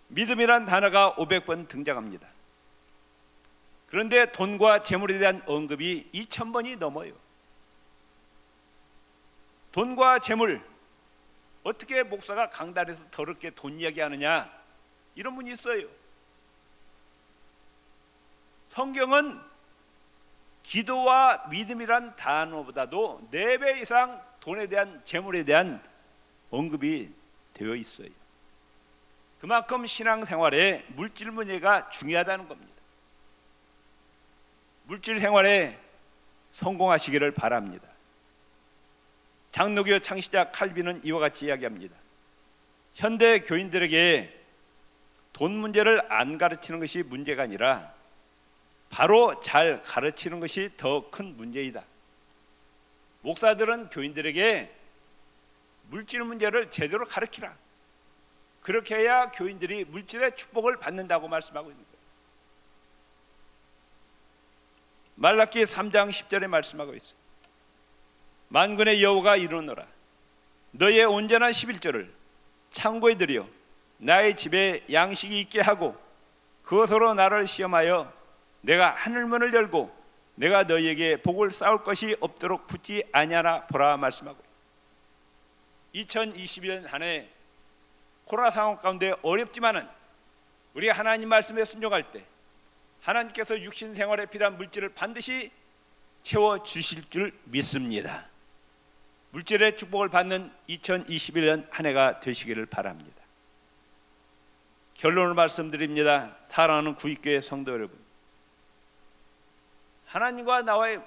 믿음이라는 단어가 500번 등장합니다. 그런데 돈과 재물에 대한 언급이 2000번이 넘어요. 돈과 재물, 어떻게 목사가 강단에서 더럽게 돈 이야기하느냐, 이런 분이 있어요. 성경은 기도와 믿음이란 단어보다도 4배 이상 돈에 대한, 재물에 대한 언급이 되어 있어요. 그만큼 신앙생활에 물질 문제가 중요하다는 겁니다. 물질 생활에 성공하시기를 바랍니다. 장로교 창시자 칼빈은 이와 같이 이야기합니다. 현대 교인들에게 돈 문제를 안 가르치는 것이 문제가 아니라 바로 잘 가르치는 것이 더 큰 문제이다. 목사들은 교인들에게 물질 문제를 제대로 가르치라. 그렇게 해야 교인들이 물질의 축복을 받는다고 말씀하고 있는 거예요. 말라기 3장 10절에 말씀하고 있어요. 만군의 여호와가 이르노라. 너의 온전한 11조를 창고에 들여 나의 집에 양식이 있게 하고 그것으로 나를 시험하여 내가 하늘문을 열고 내가 너희에게 복을 쌓을 것이 없도록 붙지 아니하나 보라 말씀하고, 2021년 한 해 코로나 상황 가운데 어렵지만은 우리가 하나님 말씀에 순종할 때 하나님께서 육신 생활에 필요한 물질을 반드시 채워 주실 줄 믿습니다. 물질의 축복을 받는 2021년 한 해가 되시기를 바랍니다. 결론을 말씀드립니다. 사랑하는 구입교회 성도 여러분, 하나님과 나와의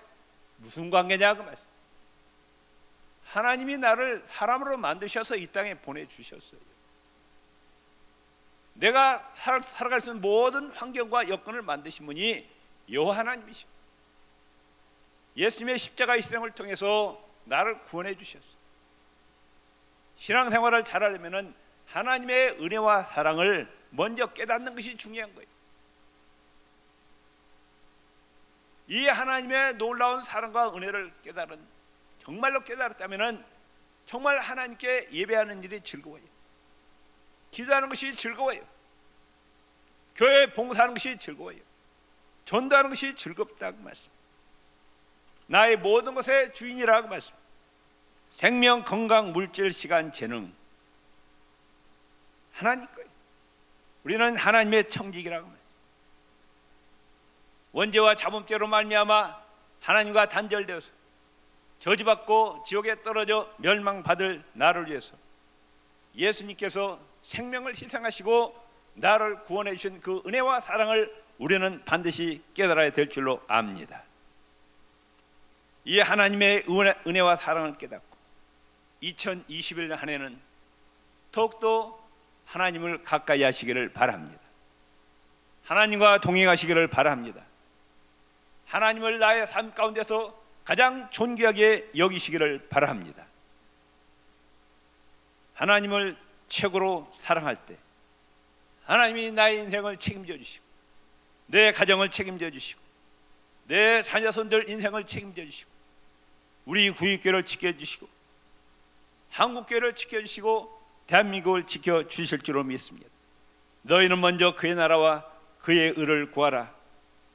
무슨 관계냐 그 말씀. 하나님이 나를 사람으로 만드셔서 이 땅에 보내주셨어요. 내가 살아갈 수 있는 모든 환경과 여건을 만드신 분이 여호와 하나님이십니다. 예수님의 십자가 희생을 통해서 나를 구원해 주셨어요. 신앙생활을 잘하려면 하나님의 은혜와 사랑을 먼저 깨닫는 것이 중요한 거예요. 이 하나님의 놀라운 사랑과 은혜를 정말로 깨달았다면 정말 하나님께 예배하는 일이 즐거워요. 기도하는 것이 즐거워요. 교회 봉사하는 것이 즐거워요. 전도하는 것이 즐겁다고 말씀. 나의 모든 것의 주인이라고 말씀. 생명, 건강, 물질, 시간, 재능 하나님 거예요. 우리는 하나님의 청지기라고 말씀. 원죄와 자범죄로 말미암아 하나님과 단절되어서 저주받고 지옥에 떨어져 멸망받을 나를 위해서 예수님께서 생명을 희생하시고 나를 구원해 주신 그 은혜와 사랑을 우리는 반드시 깨달아야 될 줄로 압니다. 이 하나님의 은혜와 사랑을 깨닫고 2021년 한 해는 더욱더 하나님을 가까이 하시기를 바랍니다. 하나님과 동행하시기를 바랍니다. 하나님을 나의 삶 가운데서 가장 존귀하게 여기시기를 바랍니다. 하나님을 최고로 사랑할 때 하나님이 나의 인생을 책임져 주시고 내 가정을 책임져 주시고 내 자녀손들 인생을 책임져 주시고 우리 구입교회를 지켜주시고 한국교회를 지켜주시고 대한민국을 지켜주실 줄로 믿습니다. 너희는 먼저 그의 나라와 그의 의를 구하라.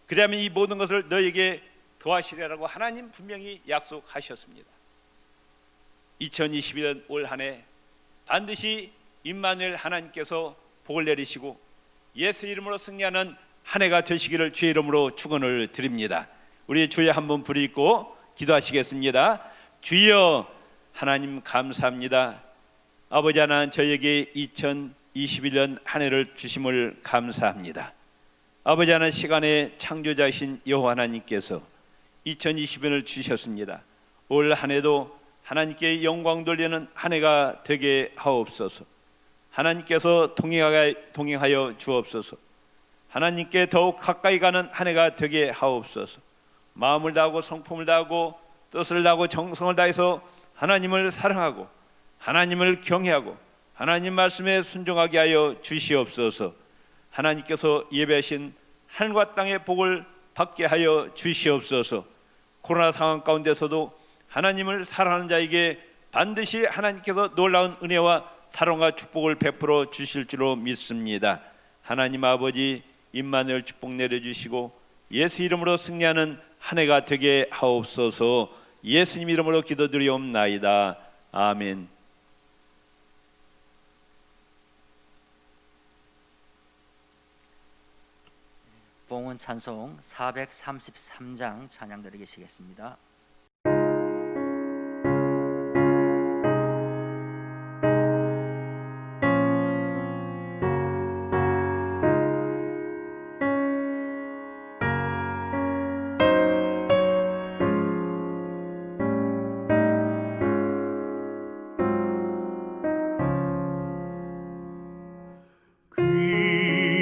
그리하면 이 모든 것을 너희에게 더하시리라고 하나님 분명히 약속하셨습니다. 2021년 올 한 해 반드시 임마누엘 하나님께서 복을 내리시고 예수 이름으로 승리하는 한 해가 되시기를 주의 이름으로 축원을 드립니다. 우리 주여 한번 부르짖고 기도하시겠습니다. 주여 하나님 감사합니다. 아버지 하나님, 저에게 2021년 한 해를 주심을 감사합니다. 아버지 하나님, 시간의 창조자이신 여호와 하나님께서 2020년을 주셨습니다. 올 한 해도 하나님께 영광 돌리는 한 해가 되게 하옵소서. 하나님께서 동행하여 주옵소서. 하나님께 더욱 가까이 가는 한 해가 되게 하옵소서. 마음을 다하고 성품을 다하고 뜻을 다하고 정성을 다해서 하나님을 사랑하고 하나님을 경외하고 하나님 말씀에 순종하게 하여 주시옵소서. 하나님께서 예배하신 하늘과 땅의 복을 받게 하여 주시옵소서. 코로나 상황 가운데서도 하나님을 사랑하는 자에게 반드시 하나님께서 놀라운 은혜와 사랑과 축복을 베풀어 주실 줄로 믿습니다. 하나님 아버지, 임마누엘 축복 내려주시고 예수 이름으로 승리하는 한 해가 되게 하옵소서. 예수님 이름으로 기도드리옵나이다. 아멘. 봉헌 찬송 433장 찬양 드리겠습니다.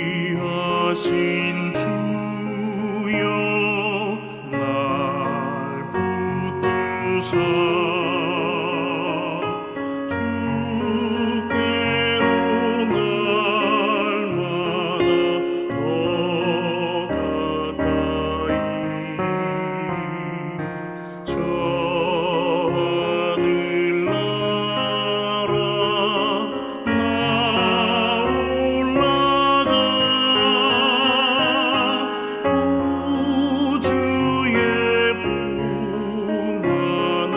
귀하신 주여 날 붙드사 우주의 풍만을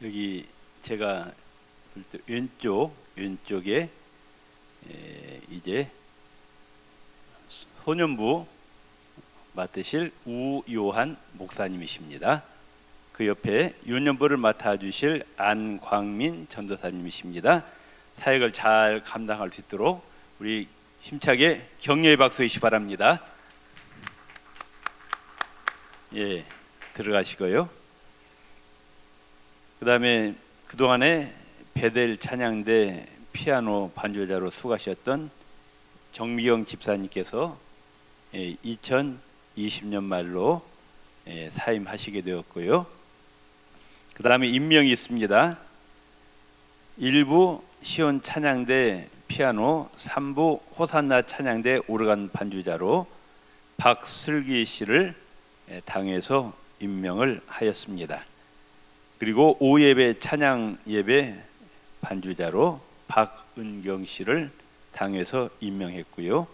여기 제가 볼 때 왼쪽에 이제 소년부 맡으실 우요한 목사님이십니다. 그 옆에 유년부를 맡아주실 안광민 전도사님이십니다. 사역을 잘 감당할 수 있도록 우리 힘차게 격려의 박수 해주시기 바랍니다. 예, 들어가시고요. 그 다음에 그동안에 베델 찬양대 피아노 반주자로 수고하셨던 정미경 집사님께서 2020년 말로 사임하시게 되었고요. 그 다음에 임명이 있습니다. 1부 시온 찬양대 피아노, 3부 호산나 찬양대 오르간 반주자로 박슬기 씨를 당에서 임명을 하였습니다. 그리고 오예배 찬양 예배 반주자로 박은경 씨를 당에서 임명했고요.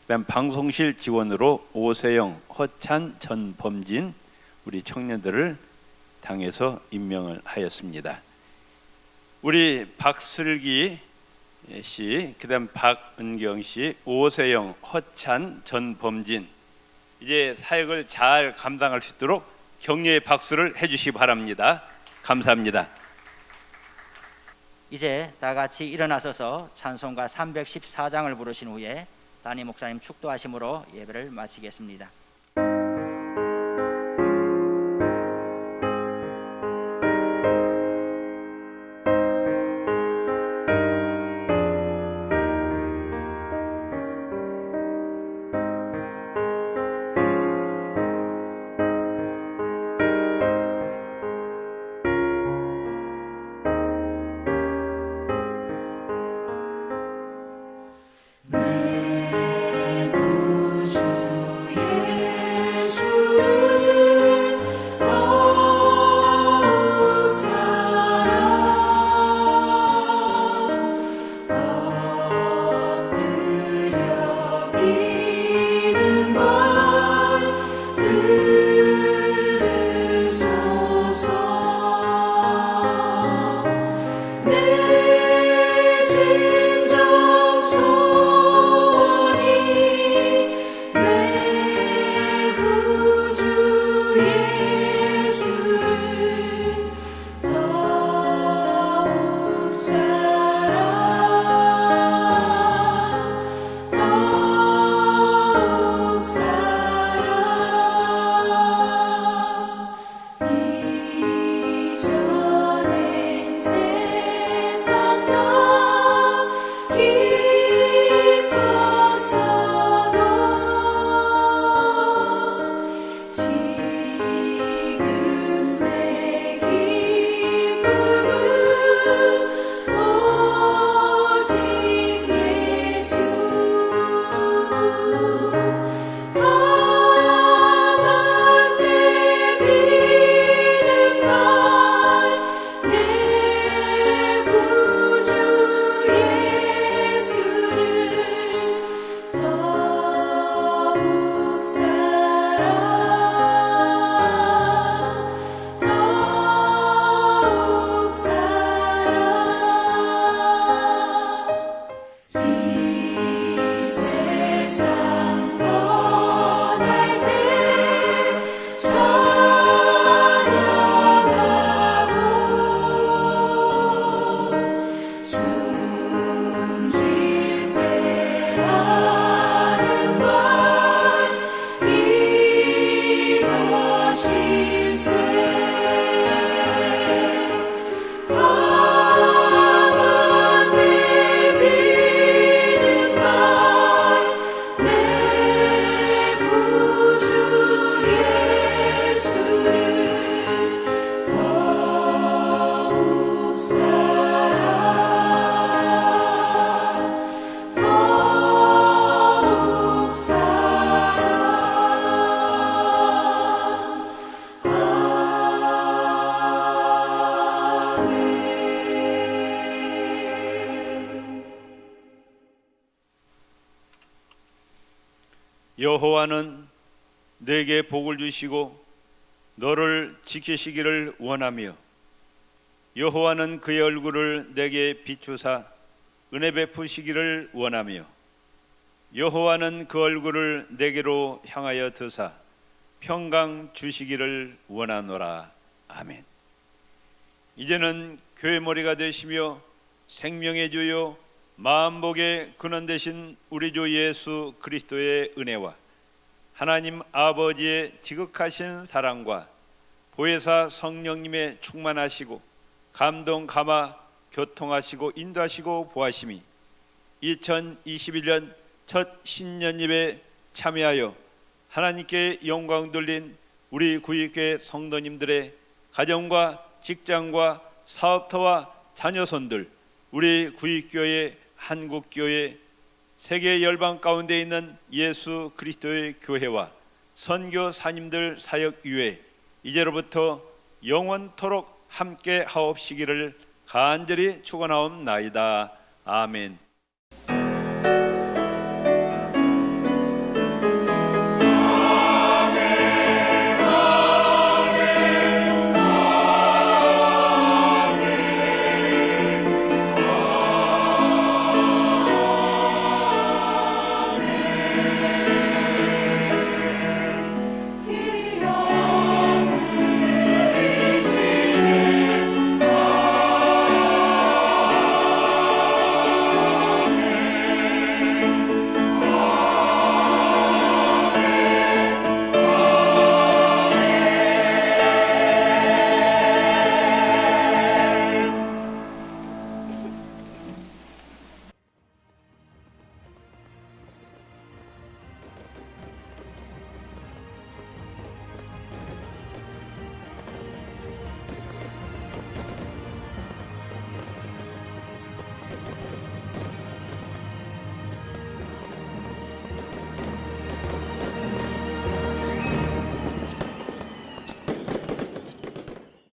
그다음 방송실 직원으로 오세영, 허찬, 전범진 우리 청년들을 당에서 임명을 하였습니다. 우리 박슬기 씨, 그다음 박은경 씨, 오세영, 허찬, 전범진 이제 사역을 잘 감당할 수 있도록 격려의 박수를 해주시기 바랍니다. 감사합니다. 이제 다 같이 일어나서서 찬송가 314장을 부르신 후에 담임 목사님 축도하심으로 예배를 마치겠습니다. 여호와는 내게 복을 주시고 너를 지키시기를 원하며 여호와는 그의 얼굴을 내게 비추사 은혜 베푸시기를 원하며 여호와는 그 얼굴을 내게로 향하여 드사 평강 주시기를 원하노라. 아멘. 이제는 교회 머리가 되시며 생명의 주요 만복의 근원 되신 우리 주 예수 그리스도의 은혜와 하나님 아버지의 지극하신 사랑과 보혜사 성령님의 충만하시고 감동 감화 교통하시고 인도하시고 보하심이 2021년 첫 신년 예배 참여하여 하나님께 영광 돌린 우리 구의교회 성도님들의 가정과 직장과 사업터와 자녀손들, 우리 구의교회, 한국교회, 세계 열방 가운데 있는 예수 그리스도의 교회와 선교사님들 사역 위에 이제로부터 영원토록 함께 하옵시기를 간절히 축원하옵나이다. 아멘.